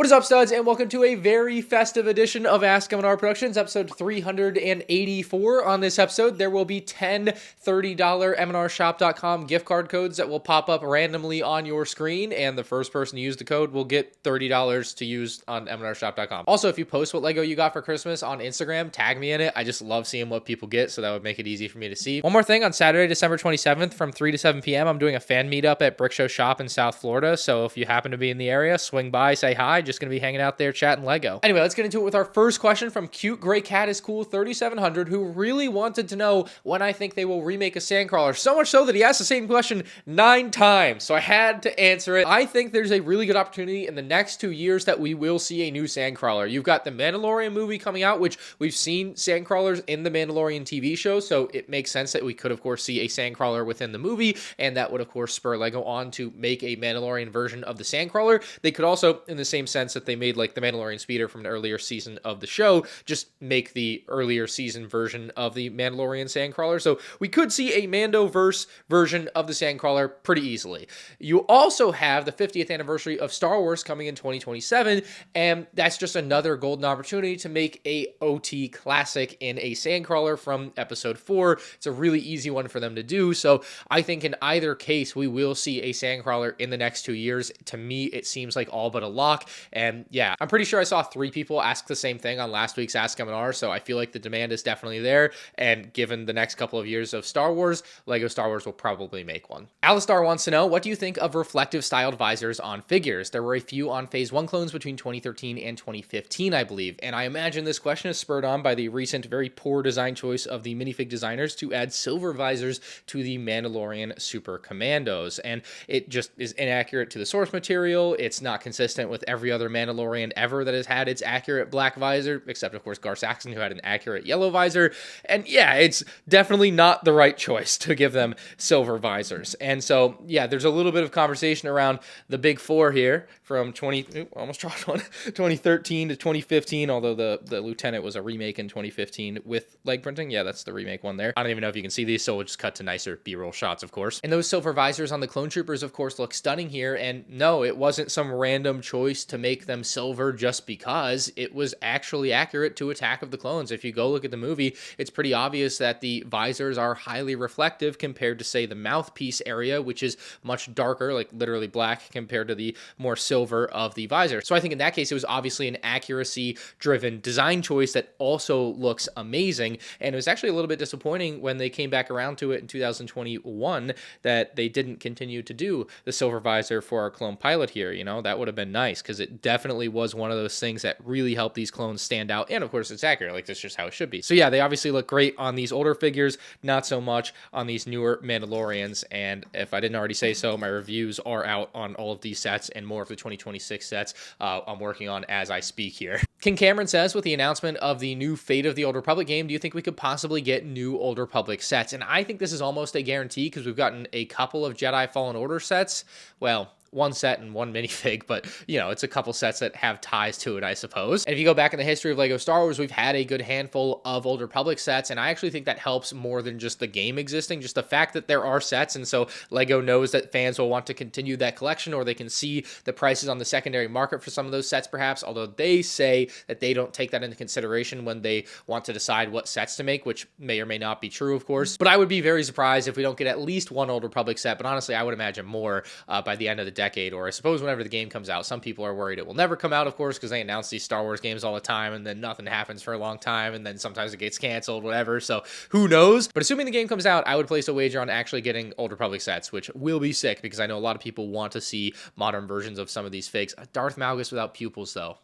What is up, studs, and welcome to a very festive edition of Ask MandR Productions, episode 384. On this episode, there will be 10 $30 MandRshop.com gift card codes that will pop up randomly on your screen, and the first person to use the code will get $30 to use on MandRshop.com. Also, if you post what Lego you got for Christmas on Instagram, tag me in it. I just love seeing what people get, so that would make it easy for me to see. One more thing, on Saturday, December 27th, from 3 to 7 p.m., I'm doing a fan meetup at Brick Show Shop in South Florida, so if you happen to be in the area, swing by, say hi. Just gonna be hanging out there chatting Lego. Anyway, let's get into it with our first question from Cute Gray Cat is Cool 3700, who really wanted to know when I think they will remake a Sandcrawler. So much so that he asked the same question 9 times. So I had to answer it. I think there's a really good opportunity in the next 2 years that we will see a new Sandcrawler. You've got the Mandalorian movie coming out, which we've seen Sandcrawlers in the Mandalorian TV show, so it makes sense that we could, of course, see a Sandcrawler within the movie, and that would, of course, spur Lego on to make a Mandalorian version of the Sandcrawler. They could also, in the same sense that they made like the Mandalorian speeder from an earlier season of the show, just make the earlier season version of the Mandalorian Sandcrawler. So we could see a Mandoverse version of the Sandcrawler pretty easily. You also have the 50th anniversary of Star Wars coming in 2027, and that's just another golden opportunity to make a OT classic in a Sandcrawler from episode 4. It's a really easy one for them to do. So I think in either case, we will see a Sandcrawler in the next 2 years. To me, it seems like all but a lock. And yeah, I'm pretty sure I saw 3 people ask the same thing on last week's Ask MandR, so I feel like the demand is definitely there, and given the next couple of years of Star Wars, Lego Star Wars will probably make one. Alistar wants to know, what do you think of reflective styled visors on figures? There were a few on Phase 1 clones between 2013 and 2015, I believe, and I imagine this question is spurred on by the recent very poor design choice of the minifig designers to add silver visors to the Mandalorian Super Commandos, and it just is inaccurate to the source material. It's not consistent with every other Mandalorian ever that has had its accurate black visor, except of course Gar Saxon, who had an accurate yellow visor. And yeah, it's definitely not the right choice to give them silver visors. And so yeah, there's a little bit of conversation around the big 4 here from 2013 to 2015, although the Lieutenant was a remake in 2015 with leg printing. Yeah, that's the remake one there. I don't even know if you can see these, so we'll just cut to nicer B-roll shots, of course. And those silver visors on the clone troopers, of course, look stunning here. And no, it wasn't some random choice to make them silver just because. It was actually accurate to Attack of the Clones. If you go look at the movie, it's pretty obvious that the visors are highly reflective compared to, say, the mouthpiece area, which is much darker, like literally black, compared to the more silver of the visor. So I think in that case, it was obviously an accuracy-driven design choice that also looks amazing. And it was actually a little bit disappointing when they came back around to it in 2021 that they didn't continue to do the silver visor for our clone pilot here. You know, that would have been nice, because it definitely was one of those things that really helped these clones stand out. And of course, it's accurate. Like, that's just how it should be. So yeah, they obviously look great on these older figures, not so much on these newer Mandalorians. And if I didn't already say so, my reviews are out on all of these sets and more of the 2026 sets I'm working on as I speak here. King Cameron says, with the announcement of the new Fate of the Old Republic game, do you think we could possibly get new Old Republic sets? And I think this is almost a guarantee, because we've gotten a couple of Jedi Fallen Order sets. Well, one set and one minifig, but you know, it's a couple sets that have ties to it, I suppose. And if you go back in the history of Lego Star Wars, we've had a good handful of Old Republic sets, and I actually think that helps more than just the game existing, just the fact that there are sets, and so Lego knows that fans will want to continue that collection, or they can see the prices on the secondary market for some of those sets perhaps, although they say that they don't take that into consideration when they want to decide what sets to make, which may or may not be true, of course. But I would be very surprised if we don't get at least one Old Republic set, but honestly, I would imagine more by the end of the decade, or I suppose whenever the game comes out. Some people are worried it will never come out, of course, because they announce these Star Wars games all the time, and then nothing happens for a long time, and then sometimes it gets canceled, whatever, so who knows? But assuming the game comes out, I would place a wager on actually getting Old Republic sets, which will be sick, because I know a lot of people want to see modern versions of some of these figs. Darth Malgus without pupils, though.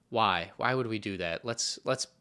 Why? Why would we do that? Let's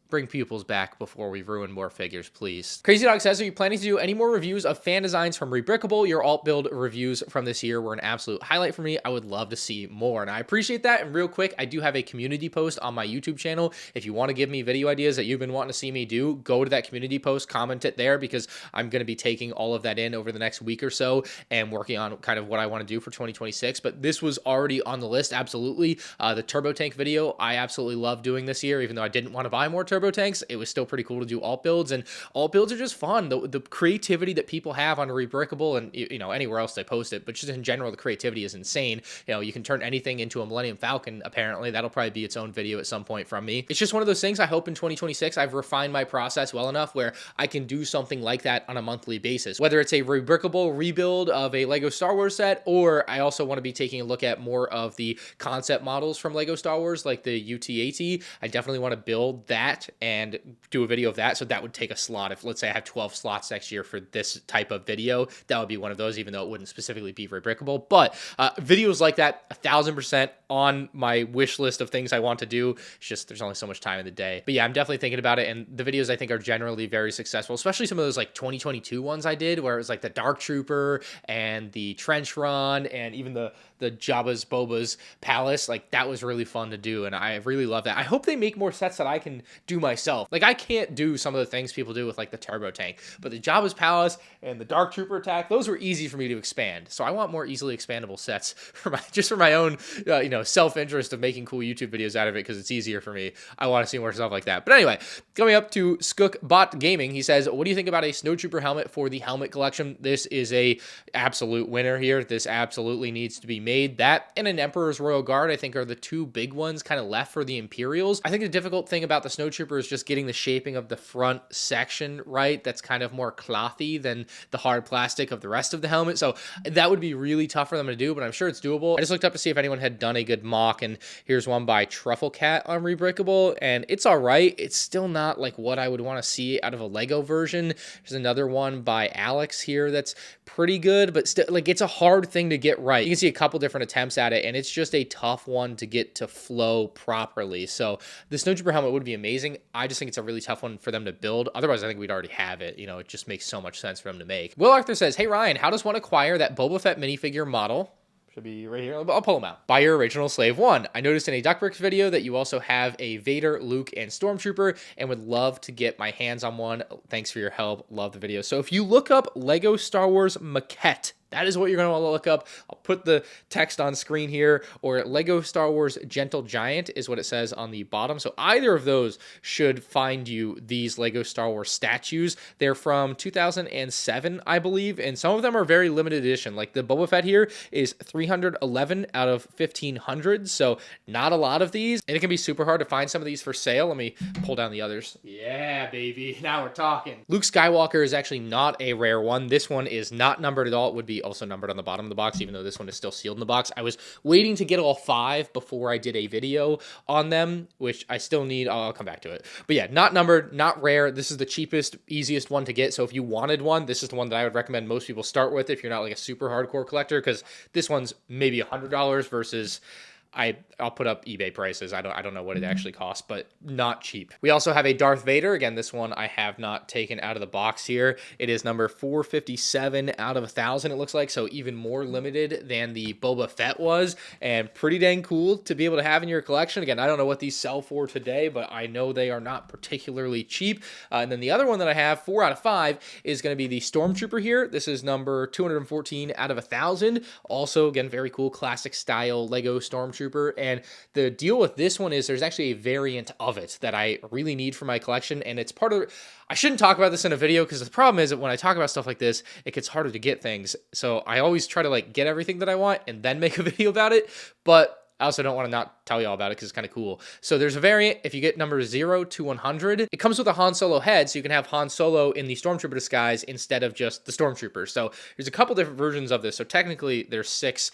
bring pupils back before we ruin more figures, please. Crazy Dog says, are you planning to do any more reviews of fan designs from Rebrickable? Your alt build reviews from this year were an absolute highlight for me. I would love to see more, and I appreciate that. And real quick, I do have a community post on my YouTube channel. If you want to give me video ideas that you've been wanting to see me do, go to that community post, comment it there, because I'm going to be taking all of that in over the next week or so and working on kind of what I want to do for 2026. But this was already on the list, absolutely. The Turbo Tank video, I absolutely love doing this year, even though I didn't want to buy more Turbo turbo tanks, it was still pretty cool to do alt builds, and alt builds are just fun. The creativity that people have on Rebrickable and, you know, anywhere else they post it, but just in general, the creativity is insane. You know, you can turn anything into a Millennium Falcon, apparently. That'll probably be its own video at some point from me. It's just one of those things. I hope in 2026 I've refined my process well enough where I can do something like that on a monthly basis, whether it's a Rebrickable rebuild of a Lego Star Wars set, or I also want to be taking a look at more of the concept models from Lego Star Wars, like the UT-AT. I definitely want to build that and do a video of that. So that would take a slot. If, let's say, I have 12 slots next year for this type of video, that would be one of those, even though it wouldn't specifically be Rebrickable. But videos like that, 1000% on my wish list of things I want to do. It's just, there's only so much time in the day. But yeah, I'm definitely thinking about it. And the videos I think are generally very successful, especially some of those like 2022 ones I did, where it was like the Dark Trooper and the Trench Run and even the Jabba's Boba's Palace. Like, that was really fun to do, and I really love that. I hope they make more sets that I can do myself. Like, I can't do some of the things people do with like the Turbo Tank, but the Jabba's Palace and the Dark Trooper attack, those were easy for me to expand. So I want more easily expandable sets for my own you know, self-interest of making cool YouTube videos out of it, because it's easier for me. I want to see more stuff like that. But anyway, coming up to Skookbot Gaming, he says, what do you think about a Snowtrooper helmet for the helmet collection? This is a absolute winner here. This absolutely needs to be made. That and an Emperor's Royal Guard, I think, are the two big ones kind of left for the Imperials. I think the difficult thing about the Snowtrooper is just getting the shaping of the front section right. That's kind of more clothy than the hard plastic of the rest of the helmet. So that would be really tough for them to do, but I'm sure it's doable. I just looked up to see if anyone had done a good mock, and here's one by Truffle Cat on Rebrickable, and it's all right. It's still not like what I would want to see out of a Lego version. There's another one by Alex here that's pretty good, but still, like, it's a hard thing to get right. You can see a couple different attempts at it, and it's just a tough one to get to flow properly. So the Snowtrooper helmet would be amazing. I just think it's a really tough one for them to build. Otherwise, I think we'd already have it. You know, it just makes so much sense for them to make. Will Arthur says, hey Ryan, how does one acquire that Boba Fett minifigure model? Should be right here. I'll pull them out. Buy your original Slave 1. I noticed in a Duckbricks video that you also have a Vader, Luke, and Stormtrooper, and would love to get my hands on one. Thanks for your help. Love the video. So if you look up Lego Star Wars Maquette, that is what you're going to want to look up. I'll put the text on screen here, or Lego Star Wars Gentle Giant is what it says on the bottom. So either of those should find you these Lego Star Wars statues. They're from 2007, I believe, and some of them are very limited edition. Like the Boba Fett here is 311 out of 1,500, so not a lot of these, and it can be super hard to find some of these for sale. Let me pull down the others. Yeah, baby, now we're talking. Luke Skywalker is actually not a rare one. This one is not numbered at all. It would be also numbered on the bottom of the box, even though this one is still sealed in the box. I was waiting to get all 5 before I did a video on them, which I still need. I'll come back to it. But yeah, not numbered, not rare. This is the cheapest, easiest one to get. So if you wanted one, this is the one that I would recommend most people start with if you're not like a super hardcore collector, because this one's maybe $100 versus I'll put up eBay prices. I don't know what it actually costs, but not cheap. We also have a Darth Vader. Again, this one I have not taken out of the box here. It is number 457 out of 1,000, it looks like, so even more limited than the Boba Fett was, and pretty dang cool to be able to have in your collection. Again, I don't know what these sell for today, but I know they are not particularly cheap. And then the other one that I have, 4 out of 5, is going to be the Stormtrooper here. This is number 214 out of 1,000. Also, again, very cool classic style Lego Stormtrooper. And the deal with this one is there's actually a variant of it that I really need for my collection, and it's part of, I shouldn't talk about this in a video because the problem is that when I talk about stuff like this, it gets harder to get things. So I always try to like get everything that I want and then make a video about it, but I also don't want to not tell you all about it because it's kind of cool. So there's a variant. If you get number 0 to 100, it comes with a Han Solo head, so you can have Han Solo in the Stormtrooper disguise instead of just the Stormtrooper. So there's a couple different versions of this. So technically there's 6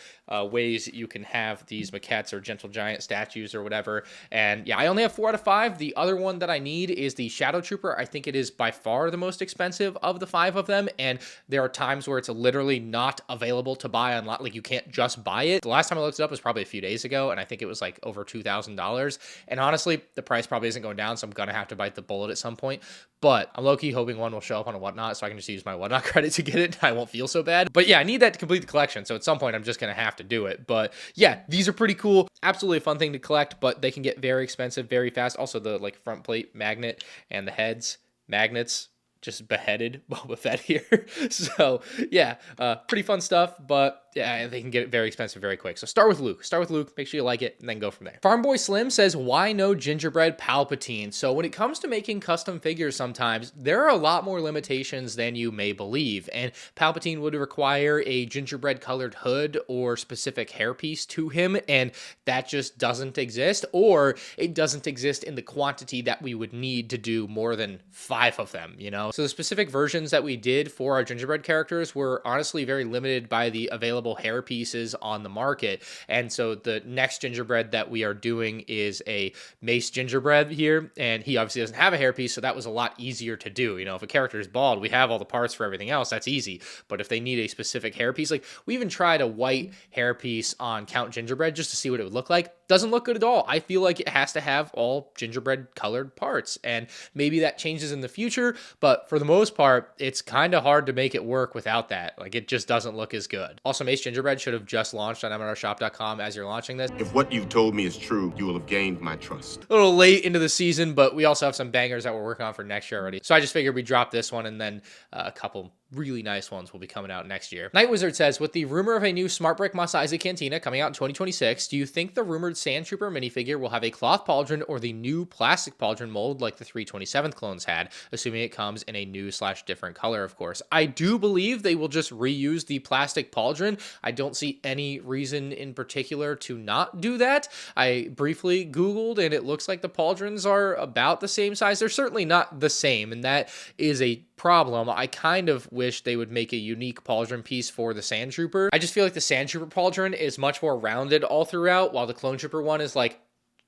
ways you can have these maquettes or Gentle Giant statues or whatever. And yeah, I only have 4 out of 5. The other one that I need is the Shadow Trooper. I think it is by far the most expensive of the 5 of them. And there are times where it's literally not available to buy online. Like you can't just buy it. The last time I looked it up was probably a few days ago, and I think it was like over $2,000. And honestly, the price probably isn't going down, so I'm gonna have to bite the bullet at some point. But I'm low-key hoping one will show up on a Whatnot, so I can just use my Whatnot credit to get it. I won't feel so bad. But yeah, I need that to complete the collection, so at some point I'm just gonna have to do it. But yeah, these are pretty cool. Absolutely a fun thing to collect, but they can get very expensive very fast. Also, the like front plate magnet and the heads magnets just beheaded Boba Fett here. So yeah, pretty fun stuff, but yeah, they can get very expensive very quick. So start with Luke. Start with Luke. Make sure you like it, and then go from there. Farm Boy Slim says, why no gingerbread Palpatine? So when it comes to making custom figures sometimes, there are a lot more limitations than you may believe. And Palpatine would require a gingerbread colored hood or specific hairpiece to him, and that just doesn't exist, or it doesn't exist in the quantity that we would need to do more than 5 of them, you know? So the specific versions that we did for our gingerbread characters were honestly very limited by the available hair pieces on the market. And so the next gingerbread that we are doing is a Mace gingerbread here, and he obviously doesn't have a hair piece, so that was a lot easier to do. You know, if a character is bald, we have all the parts for everything else, that's easy. But if they need a specific hair piece, like we even tried a white hair piece on Count Gingerbread just to see what it would look like. Doesn't look good at all. I feel like it has to have all gingerbread colored parts, and maybe that changes in the future, but for the most part, it's kind of hard to make it work without that. Like, it just doesn't look as good. Also, Mace Gingerbread should have just launched on MandRshop.com as you're launching this. If what you've told me is true, you will have gained my trust. A little late into the season, but we also have some bangers that we're working on for next year already. So I just figured we'd drop this one, and then a couple really nice ones will be coming out next year. Night Wizard says, with the rumor of a new Smart Brick Mos Eisley Cantina coming out in 2026, do you think the rumored Sand Trooper minifigure will have a cloth pauldron or the new plastic pauldron mold like the 327th clones had, assuming it comes in a new/different color, of course? I do believe they will just reuse the plastic pauldron. I don't see any reason in particular to not do that. I briefly Googled, and it looks like the pauldrons are about the same size. They're certainly not the same, and that is a problem. I kind of wish they would make a unique pauldron piece for the Sand Trooper. I just feel like the Sand Trooper pauldron is much more rounded all throughout, while the Clone Trooper one is like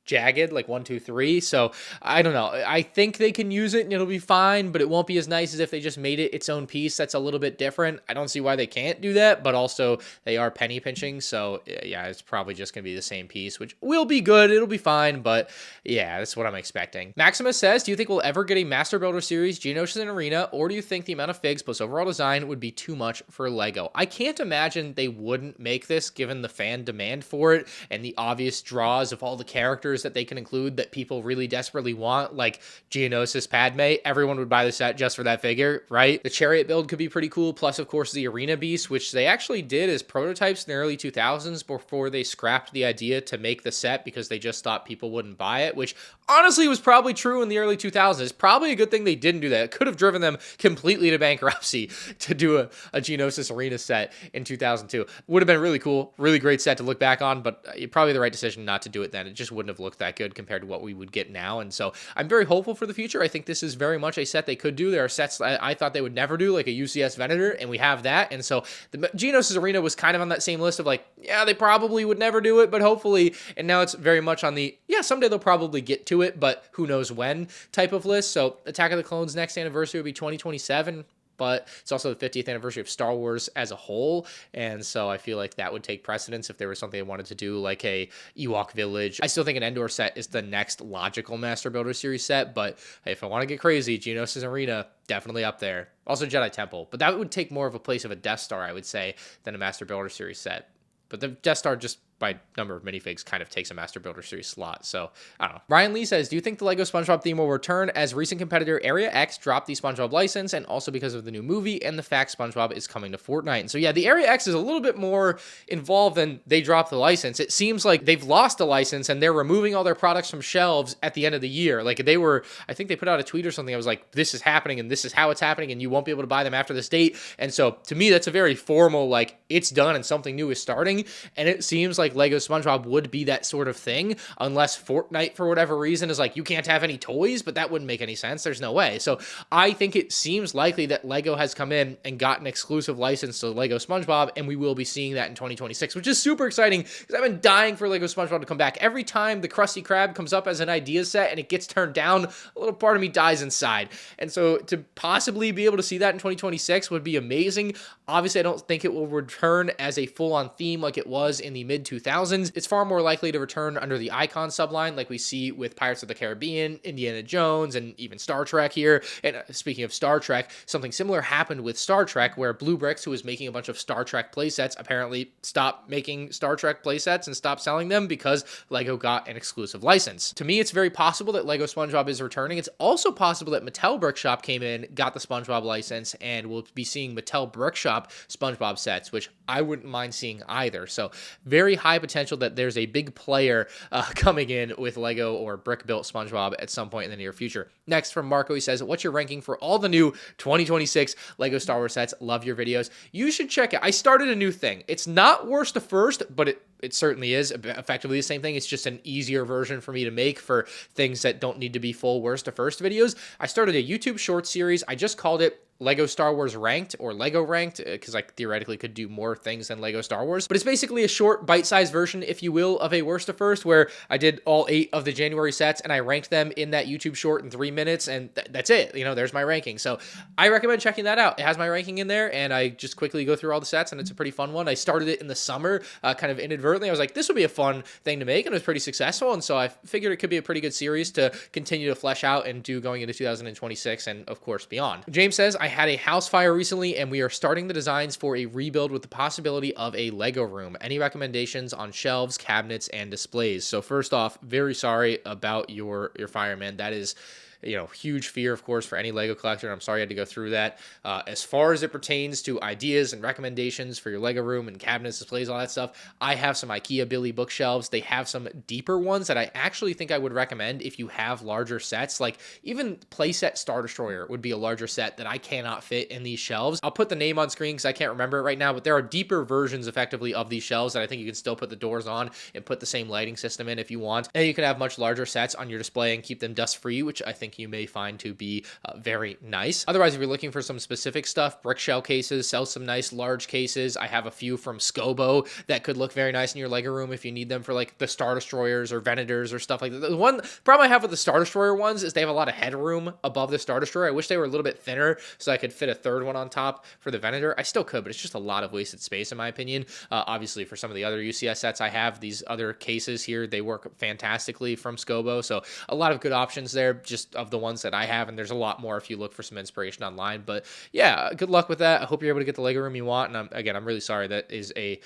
jagged, like 1, 2, 3. So I don't know. I think they can use it and it'll be fine, but it won't be as nice as if they just made it its own piece. That's a little bit different. I don't see why they can't do that, but also they are penny pinching. So yeah, it's probably just going to be the same piece, which will be good. It'll be fine, but yeah, that's what I'm expecting. Maximus says, do you think we'll ever get a Master Builder Series Geonosis and Arena, or do you think the amount of figs plus overall design would be too much for LEGO? I can't imagine they wouldn't make this given the fan demand for it and the obvious draws of all the characters that they can include that people really desperately want, like Geonosis Padme. Everyone would buy the set just for that figure, right? The Chariot build could be pretty cool, plus of course the Arena Beast, which they actually did as prototypes in the early 2000s before they scrapped the idea to make the set because they just thought people wouldn't buy it, which honestly was probably true in the early 2000s. It's probably a good thing they didn't do that. It could have driven them completely to bankruptcy to do a Geonosis Arena set in 2002. Would have been really cool, really great set to look back on, but probably the right decision not to do it then. It just wouldn't have looked that good compared to what we would get now. And so I'm very hopeful for the future. I think this is very much a set they could do. There are sets I thought they would never do, like a UCS Venator, and we have that. And so the Geonosis Arena was kind of on that same list of like, yeah, they probably would never do it, but hopefully. And now it's very much on the, yeah, someday they'll probably get to it, but who knows when type of list. So Attack of the Clones next anniversary would be 2027. But it's also the 50th anniversary of Star Wars as a whole, and so I feel like that would take precedence if there was something they wanted to do, like a Ewok Village. I still think an Endor set is the next logical Master Builder Series set, but hey, if I want to get crazy, Geonosis Arena, definitely up there. Also Jedi Temple, but that would take more of a place of a Death Star, I would say, than a Master Builder Series set. But the Death Star, just by number of minifigs, kind of takes a Master Builder Series slot. So, I don't know. Ryan Lee says, do you think the LEGO SpongeBob theme will return as recent competitor Area X dropped the SpongeBob license, and also because of the new movie and the fact SpongeBob is coming to Fortnite? And so, yeah, the Area X is a little bit more involved than they dropped the license. It seems like they've lost the license and they're removing all their products from shelves at the end of the year. Like, they were, I think they put out a tweet or something. I was like, this is happening and this is how it's happening and you won't be able to buy them after this date. And so, to me, that's a very formal, like, it's done and something new is starting. And it seems like LEGO SpongeBob would be that sort of thing, unless Fortnite, for whatever reason, is like, you can't have any toys, but that wouldn't make any sense. There's no way. So I think it seems likely that LEGO has come in and got an exclusive license to LEGO SpongeBob, and we will be seeing that in 2026, which is super exciting because I've been dying for LEGO SpongeBob to come back. Every time the Krusty Krab comes up as an idea set and it gets turned down, a little part of me dies inside. And so to possibly be able to see that in 2026 would be amazing. Obviously, I don't think it will return as a full-on theme like it was in the mid 2000s. It's far more likely to return under the Icon subline like we see with Pirates of the Caribbean, Indiana Jones, and even Star Trek here. And speaking of Star Trek, something similar happened with Star Trek, where Blue Bricks, who was making a bunch of Star Trek playsets, apparently stopped making Star Trek playsets and stopped selling them because LEGO got an exclusive license. To me, it's very possible that LEGO SpongeBob is returning. It's also possible that Mattel Brickshop came in, got the SpongeBob license, and we'll be seeing Mattel Brickshop SpongeBob sets, which I wouldn't mind seeing either. So very high potential that there's a big player coming in with LEGO or brick-built SpongeBob at some point in the near future. Next from Marco, he says, what's your ranking for all the new 2026 LEGO Star Wars sets? Love your videos. You should check it. I started a new thing. It's not worst to first, but it certainly is effectively the same thing. It's just an easier version for me to make for things that don't need to be full worst to first videos. I started a YouTube short series. I just called it LEGO Star Wars Ranked or LEGO Ranked, because I theoretically could do more things than LEGO Star Wars. But it's basically a short bite-sized version, if you will, of a worst to first, where I did all 8 of the January sets and I ranked them in that YouTube short in 3 minutes, and that's it. You know, there's my ranking. So I recommend checking that out. It has my ranking in there, and I just quickly go through all the sets, and it's a pretty fun one. I started it in the summer, kind of inadvertently. I was like, this would be a fun thing to make, and it was pretty successful, and so I figured it could be a pretty good series to continue to flesh out and do going into 2026 and, of course, beyond. James says, I had a house fire recently, and we are starting the designs for a rebuild with the possibility of a LEGO room. Any recommendations on shelves, cabinets, and displays? So first off, very sorry about your fire, man. That is, you know, huge fear, of course, for any LEGO collector. I'm sorry you had to go through that. As far as it pertains to ideas and recommendations for your LEGO room and cabinets, displays, all that stuff, I have some IKEA Billy bookshelves. They have some deeper ones that I actually think I would recommend if you have larger sets. Like even playset Star Destroyer would be a larger set that I cannot fit in these shelves. I'll put the name on screen because I can't remember it right now, but there are deeper versions effectively of these shelves that I think you can still put the doors on and put the same lighting system in if you want. And you can have much larger sets on your display and keep them dust free, which I think you may find to be very nice. Otherwise, if you're looking for some specific stuff, brick shell cases sell some nice large cases. I have a few from Scobo that could look very nice in your LEGO room if you need them for like the Star Destroyers or Venators or stuff like that. The one problem I have with the Star Destroyer ones is they have a lot of headroom above the Star Destroyer. I wish they were a little bit thinner so I could fit a third one on top for the Venator. I still could, but it's just a lot of wasted space in my opinion. Obviously, for some of the other UCS sets I have, these other cases here, they work fantastically from Scobo. So a lot of good options there, just of the ones that I have, and there's a lot more if you look for some inspiration online. But yeah, good luck with that. I hope you're able to get the LEGO room you want, and I'm really sorry. That is it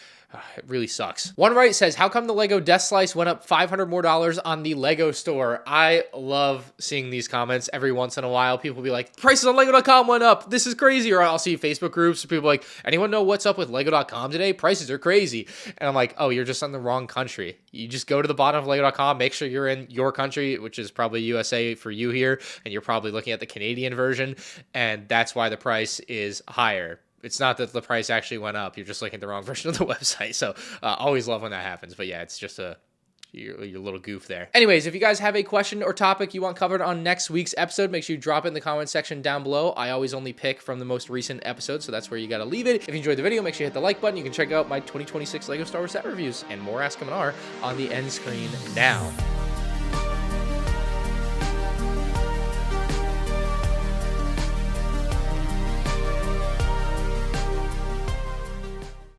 really sucks. One right says, how come the LEGO Death Slice went up $500 more on the LEGO store? I love seeing these comments every once in a while. People will be like, prices on LEGO.com went up. This is crazy. Or I'll see Facebook groups where people are like, anyone know what's up with LEGO.com today? Prices are crazy. And I'm like, oh, you're just in the wrong country. You just go to the bottom of LEGO.com, make sure you're in your country, which is probably USA for you here, and you're probably looking at the Canadian version, and that's why the price is higher. It's not that the price actually went up. You're just looking at the wrong version of the website. So always love when that happens. But yeah, it's just your little goof there. Anyways, if you guys have a question or topic you want covered on next week's episode, make sure you drop it in the comment section down below. I always only pick from the most recent episode, so that's where you got to leave it. If you enjoyed the video, make sure you hit the like button. You can check out my 2026 LEGO Star Wars set reviews and more Ask MandR on the end screen now.